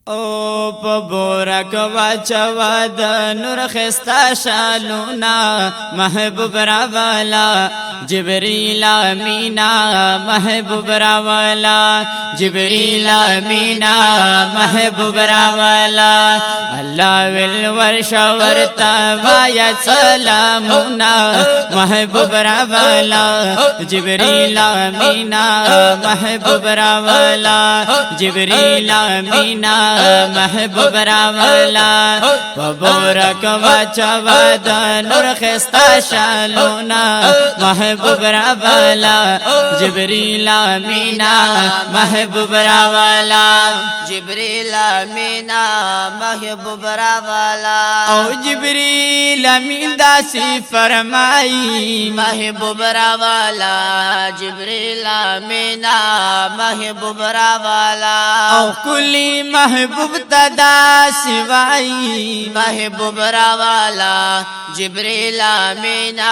او په بورک واچوا د نور خستا شالونا محبوب راوالا جبريل امينا محبوب راوالا جبريل امينا محبوب راوالا الله ول ورش ورتا وایا سلامنا محبوب راوالا جبريل امينا محبوب راوالا جبريل امينا محبوب راوالا بورک واچوا د نور خستا شالونا محبوب راوالا جبريل امينا محبوب راوالا جبريل امينا محبوب راوالا او جبريل امين داسي فرمائي محبوب راوالا جبريل امينا محبوب راوالا او كل محبوب تدا سوائی محبوب راوالا جبريل امينا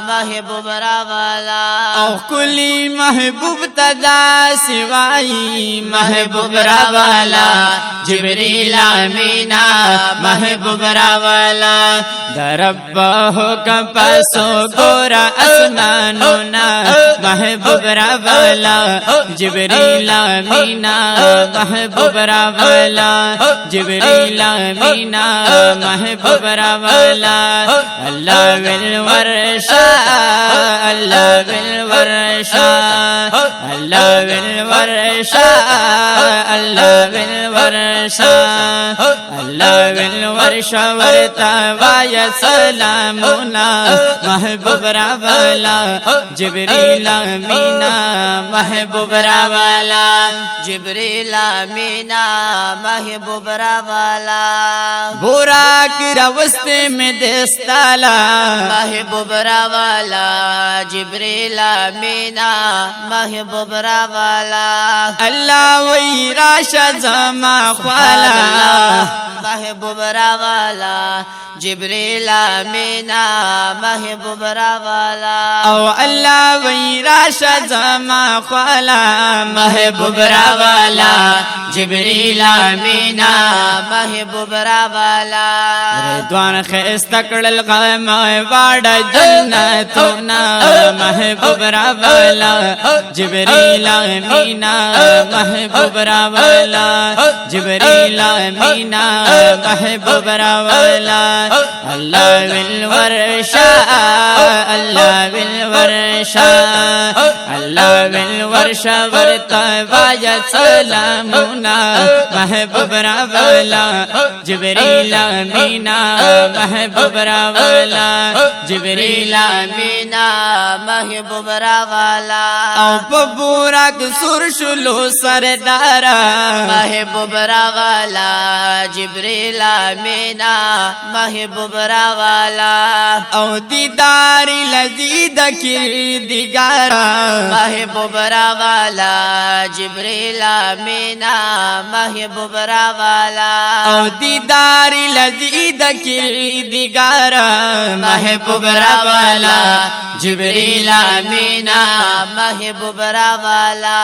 محبوب راوالا او كل محبوب تدا سوائی محبوب راوالا جبريل امينا محبوب راوالا درب حکم پسو گورا اسمانونا محبوب راوالا جبريل امينا محبوب راوالا جبريل امينا محبوب راوالا الله بالورشا الله بالورشا الله بالورشا الله بالورشا الله بالورشا ورتا وایا سلامنا محبوب راوالا جبريل امينا محبوب راوالا جبريل امينا محبوب راوالا براک روستے میں دستالا محبوب راوالا جبريل امينا محبوب راوالا اللہ وی راشا زما خوالا محبوب راوالا جبريل امينا محبوب راوالا او اللہ وی راشا زما خوالا محبوب راوالا جبريل امينا محبوب راوالا رضوان خستکڑ الغم واڑا جنتنا محبوب راوالا جبريل امينا محبوب راوالا جبريل امينا محبوب راوالا الله بالورشا الله بالورشا الله بالورشا ورتا وایا سلامنا محبوب راوالا جبريل امينا محبوب راوالا جبريل امينا محبوب راوالا او پبورک سر شلو سردارا محبوب راوالا جبريل امينا محبوب راوالا او دیدار لذید کردگارا محبوب راوالا جبريل امينا محبوب راوالا او دیدار لذید کردگارا محبوب راوالا جبريل امينا محبوب راوالا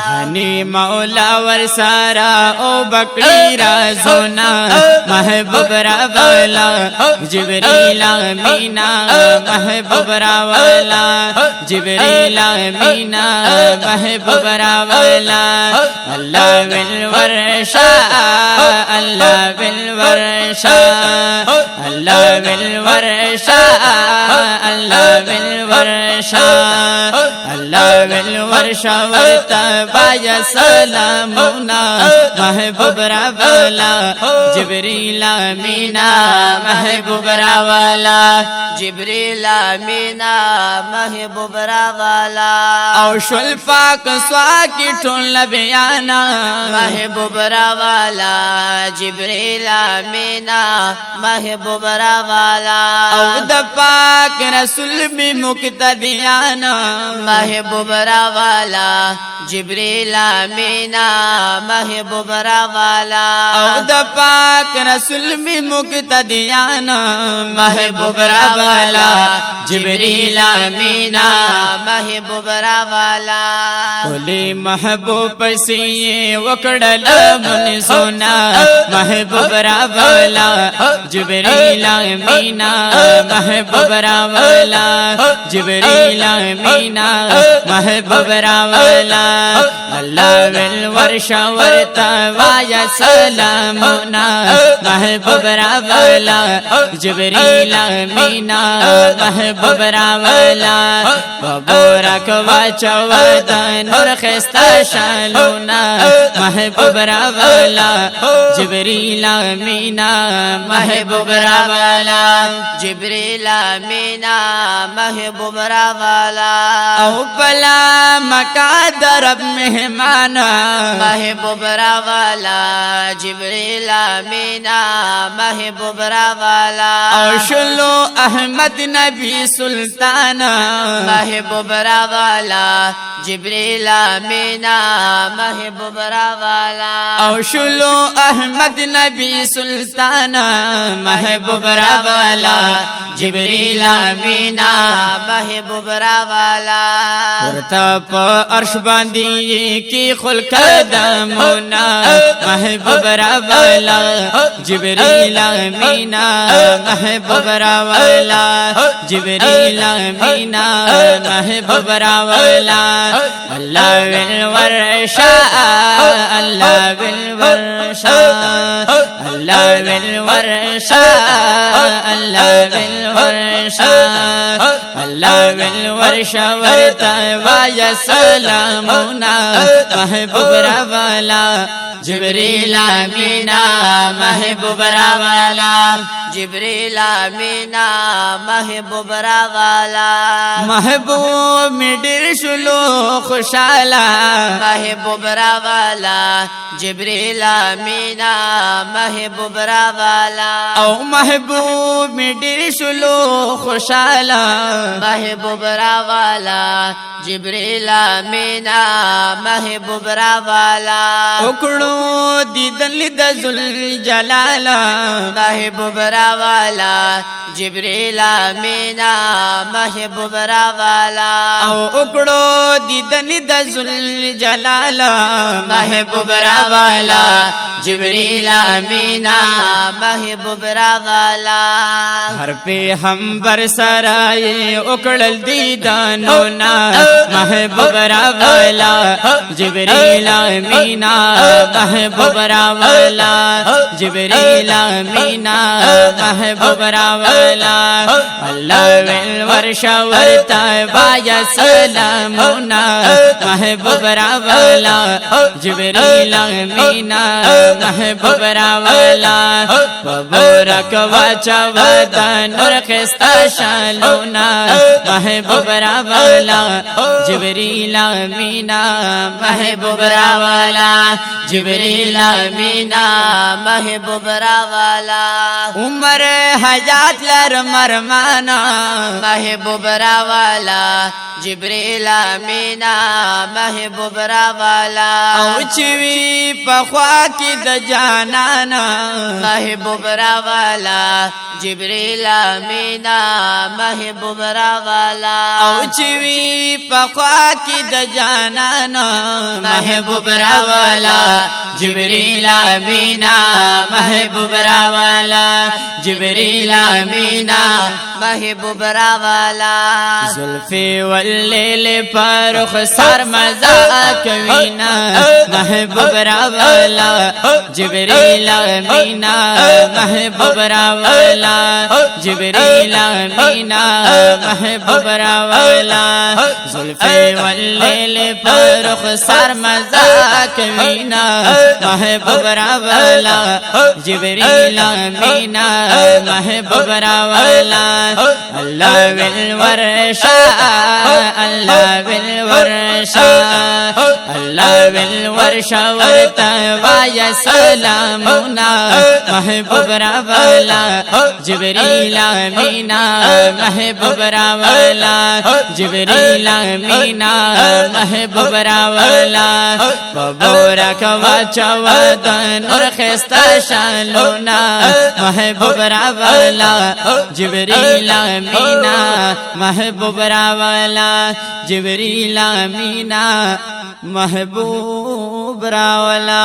ہنی مولا ورسارا او بکری رازونا محبوب راوالا جبريل امينا محبوب راوالا جبريل امينا محبوب راوالا الله بالورشا الله بالورشا الله بالورشا الله بالورشا الله بالورشا ورتا بایا سلامنا محبوب راوالا جبريل امينا محبوب راوالا جبريل امينا محبوب راوالا او شل پاک سواکی ٹھون بیانا محبوب راوالا جبريل امينا محبوب راوالا او د پاک رسول بھی مقتدیانا محبوب محبوب را والا جبریل امینا محبوب را والا او د پاک رسول می مقتدیانا محبوب را والا جبریل امینا محبوب را والا کولی محبوب پسی وکړل من سونا محبوب را والا جبریل امینا محبوب را والا جبریل امینا محبوب را والا الله ول ورش ورتا وایا سلامنا محبوب را والا جبریل امینا محبوب را والا مبارک واچو د نور خستا شالونا محبوب را والا جبریل امینا محبوب را والا جبریل امینا محبوب را والا او بلا مکا درب مہمانا محبوب را والا جبریل امینا محبوب را والا او شلو احمد نبی سلطانا محبوب را والا جبریل امینا محبوب را والا او شلو احمد نبی سلطانا محبوب را والا جبریل امینا محبوب را والا ورتا په عرش باندې کی خلق دمونا محبوب را والا جبریل امینا محبوب را والا جبریل امینا محبوب را والا الله بالورشا الله بالورشا الله بالورشا الله بالورشا الله بالورشا ورتا وایا سلامنا محبوب را والا جبریل امینا محبوب را والا جبریل امینا محبوب را والا محبوب می ډیر شلو خوشاله محبوب را والا جبریل امینا محبوب را والا او محبوب می ډیر شلو خوشاله محبوب را والا جبریل امینا محبوب را والا وکړو دیدن د ذل جلال محبوب را والا جبریل امینا محبوب را والا او وکړو دیدن د ذل جلال محبوب را والا جبریل امینا محبوب را والا هر په هم بر سرای وکړل دیدانو نا محبوب را والا جبریل امینا محبوب را والا جبریل امینا محبوب را والا الله ول ورشا ورتا وایا سلامنا محبوب را والا جبریل امینا محبوب را والا مبارک واچا ودا نور خستا شالونا محبوب را والا جبریل امینا محبوب را والا جبریل امینا محبوب را والا عمر حیات لر مرمانا محبوب را والا جبریل امینا محبوب را والا او چوی پخوا کی د جانانا محبوب را والا جبریل امینا محبوب را والا او چوی پخوا کی د جانانا محبوب را والا جبریل امینا محبوب را والا جبریل امینا محبوب را والا زلفی واللیل پر خسار مزا کوینا محبوب را والا جبریل امینا محبوب را والا جبریل امینا محبوب را والا زلفی واللیل پر خسار مزا کوینا محبوب را والا جبریل امینا محبوب را والا الله بالورشا الله بالورشا الله بالورشا ورتا وایا سلامنا محبوب را والا جبریل امینا محبوب را والا वाला जिब्रील अमीना महबूब वाला बबोरा कवा चवद नूर खस्ता शालूना महबूब वाला जिब्रील अमीना महबूब वाला जिब्रील अमीना महबूब वाला।